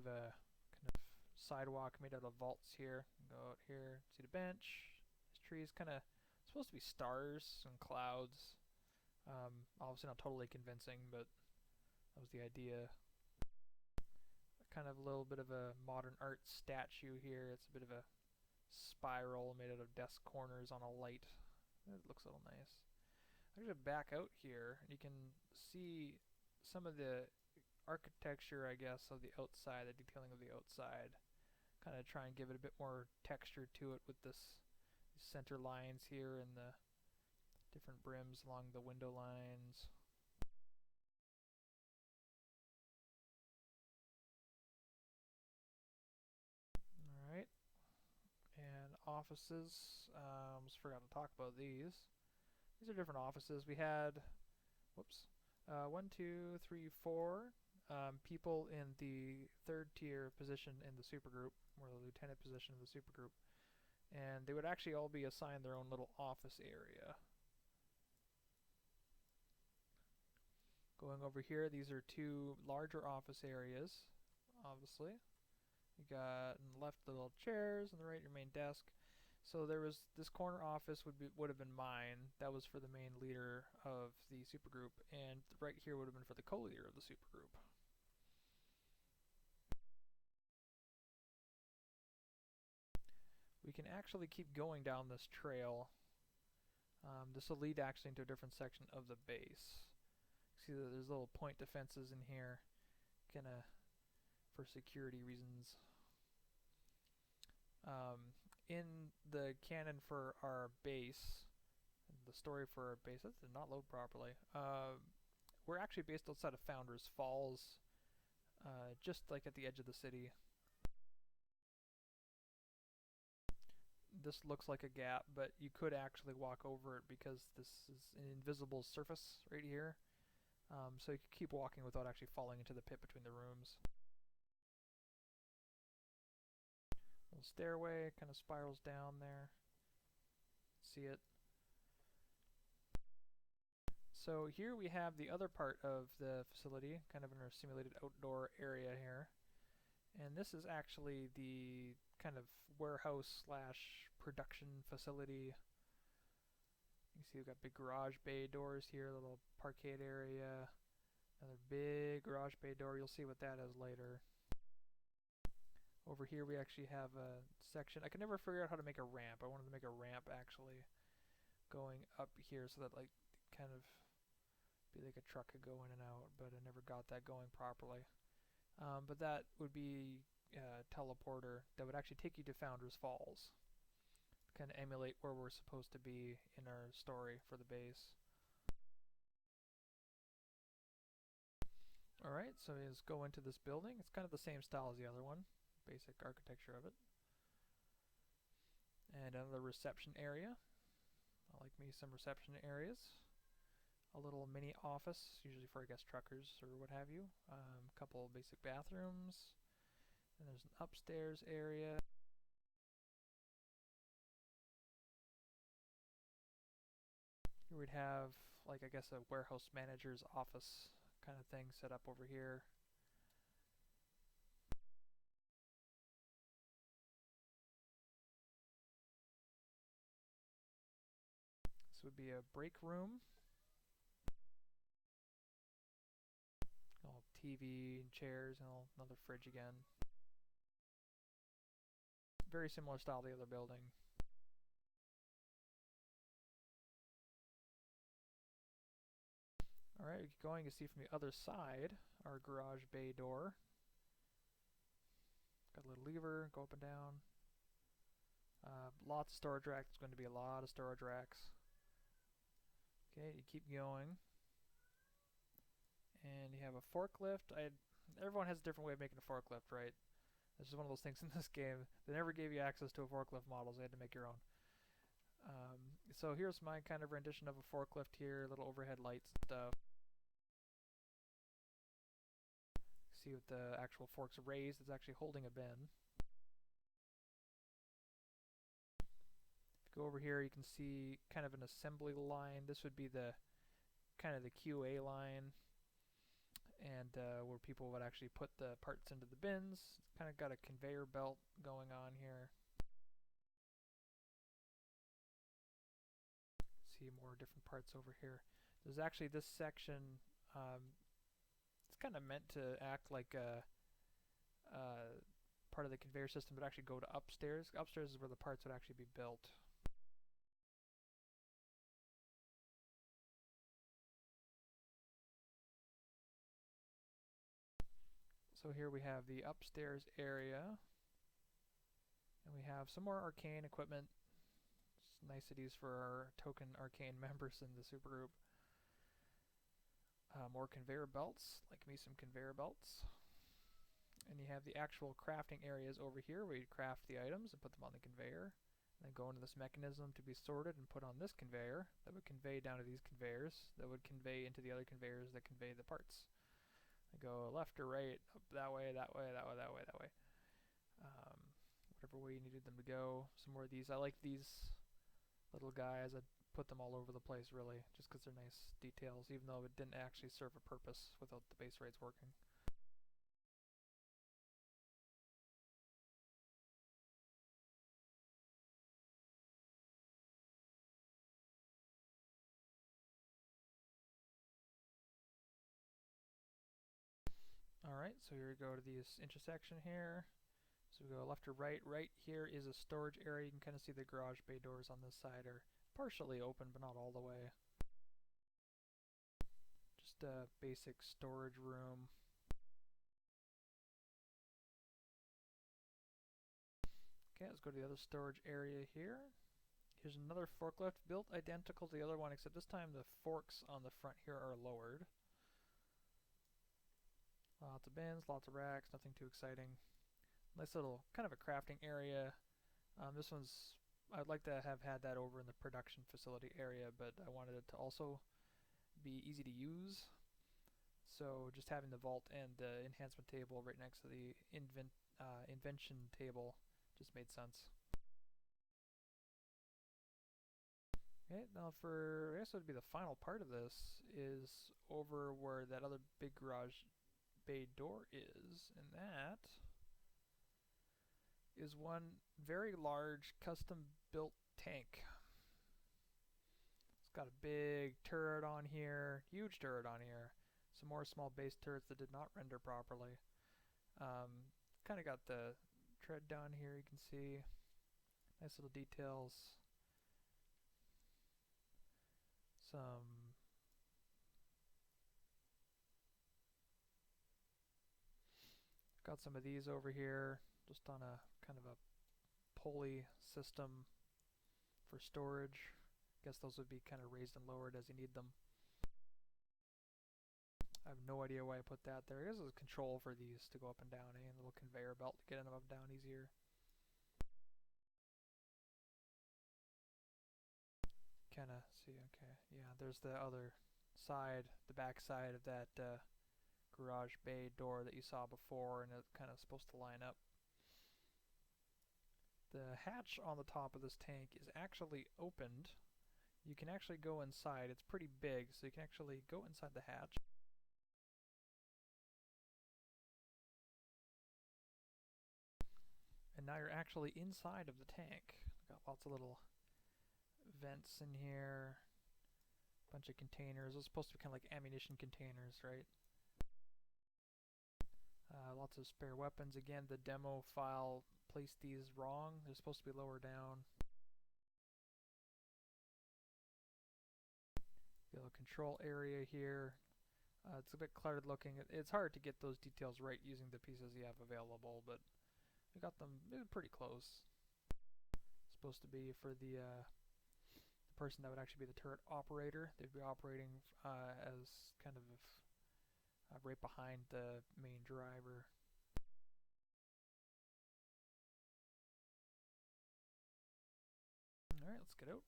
of a kind of sidewalk made out of vaults here. Go out here, see the bench. This tree is kind of supposed to be stars and clouds. Obviously not totally convincing, but that was the idea. Kind of a little bit of a modern art statue here. It's a bit of a spiral made out of desk corners on a light. It looks a little nice. I'm going to back out here, and you can see some of the architecture, I guess, of the outside, the detailing of the outside. Kind of try and give it a bit more texture to it with these center lines here and the different brims along the window lines. Alright, and offices, almost forgot to talk about these. These are different offices. We had, whoops, 1, 2, 3, 4 people in the third tier position in the supergroup, or the lieutenant position in the supergroup. And they would actually all be assigned their own little office area. Going over here, these are two larger office areas, obviously. You got on the left the little chairs, and the right your main desk. So there was this corner office would have been mine. That was for the main leader of the supergroup, and right here would have been for the co-leader of the supergroup. We can actually keep going down this trail. This will lead actually into a different section of the base. See that there's little point defenses in here, kinda for security reasons. In the canon for our base, the story for our base, that did not load properly. We're actually based outside of Founders Falls, just like at the edge of the city. This looks like a gap, but you could actually walk over it because this is an invisible surface right here. So you can keep walking without actually falling into the pit between the rooms. Little stairway kind of spirals down there. See it? So here we have the other part of the facility, kind of in our simulated outdoor area here. And this is actually the kind of warehouse slash production facility. You see we've got big garage bay doors here, little parkade area, another big garage bay door. You'll see what that is later. Over here we actually have a section. I could never figure out how to make a ramp. I wanted to make a ramp actually going up here so that like kind of be like a truck could go in and out, but I never got that going properly. But that would be a teleporter that would actually take you to Founders Falls. Kind of emulate where we're supposed to be in our story for the base. Alright, so let's go into this building. It's kind of the same style as the other one, basic architecture of it. And another reception area. I like me some reception areas. A little mini office, usually for I guess truckers or what have you. A couple basic bathrooms. And there's an upstairs area. Here we'd have like I guess a warehouse manager's office kind of thing set up over here. This would be a break room. All TV and chairs and another fridge again. Very similar style to the other building. Alright, we keep going. You see from the other side our garage bay door. Got a little lever, go up and down. Lots of storage racks. There's going to be a lot of storage racks. Okay, you keep going. And you have a forklift. Everyone has a different way of making a forklift, right? This is one of those things in this game. They never gave you access to a forklift model, so you had to make your own. So here's my kind of rendition of a forklift here, little overhead lights and stuff. See what the actual fork's raised, it's actually holding a bin. If you go over here, you can see kind of an assembly line. This would be the kind of the QA line. and where people would actually put the parts into the bins. Kind of got a conveyor belt going on here. See more different parts over here. There's actually this section, it's kind of meant to act like a part of the conveyor system, but actually go to upstairs. Upstairs is where the parts would actually be built. So here we have the upstairs area, and we have some more arcane equipment. Just niceties for our token arcane members in the supergroup. More conveyor belts, like me some conveyor belts. And you have the actual crafting areas over here where you craft the items and put them on the conveyor. And then go into this mechanism to be sorted and put on this conveyor that would convey down to these conveyors that would convey into the other conveyors that convey the parts. They go left or right, up that way, that way, that way, that way, that way. Whatever way you needed them to go. Some more of these. I like these little guys. I put them all over the place, really, just because they're nice details, even though it didn't actually serve a purpose without the base rates working. Alright, so here we go to this intersection here. So we go left or right. Right here is a storage area. You can kind of see the garage bay doors on this side are partially open, but not all the way. Just a basic storage room. Okay, let's go to the other storage area here. Here's another forklift built identical to the other one, except this time the forks on the front here are lowered. Lots of bins, lots of racks, nothing too exciting. Nice little kind of a crafting area. This one's, I'd like to have had that over in the production facility area, but I wanted it to also be easy to use. So just having the vault and the enhancement table right next to the invention table just made sense. Okay, now for, I guess it would be the final part of this, is over where that other big garage bay door is, and that is one very large custom built tank. It's got a big turret on here, huge turret on here, some more small base turrets that did not render properly. Kind of got the tread down here, you can see nice little details. Got some of these over here, just on a kind of a pulley system for storage. Guess those would be kind of raised and lowered as you need them. I have no idea why I put that there. I guess there's a control for these to go up and down, a little conveyor belt to get them up and down easier. Kinda see, okay, yeah, there's the other side, the back side of that garage bay door that you saw before, and it's kind of supposed to line up. The hatch on the top of this tank is actually opened. You can actually go inside. It's pretty big, so you can actually go inside the hatch. And now you're actually inside of the tank. Got lots of little vents in here. Bunch of containers. Those are supposed to be kind of like ammunition containers, right? Lots of spare weapons. Again, the demo file placed these wrong. They're supposed to be lower down. The little control area here. It's a bit cluttered looking. It's hard to get those details right using the pieces you have available, but we got them pretty close. It's supposed to be for the person that would actually be the turret operator. They'd be operating as kind of right behind the main driver. Alright, let's get out.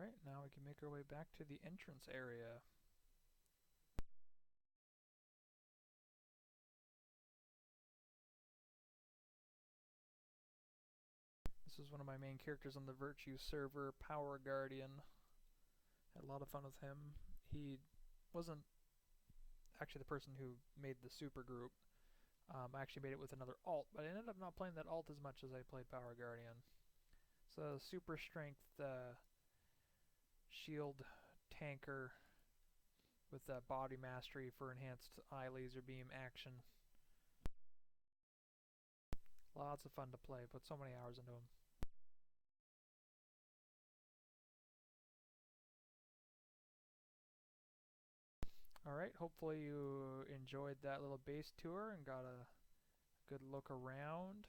Alright, now we can make our way back to the entrance area. This is one of my main characters on the Virtue server, Power Guardian. Had a lot of fun with him. He wasn't actually the person who made the Supergroup. I actually made it with another alt, but I ended up not playing that alt as much as I played Power Guardian. So super strength shield tanker with body mastery for enhanced eye laser beam action. Lots of fun to play, put so many hours into him. Alright, hopefully you enjoyed that little base tour and got a good look around.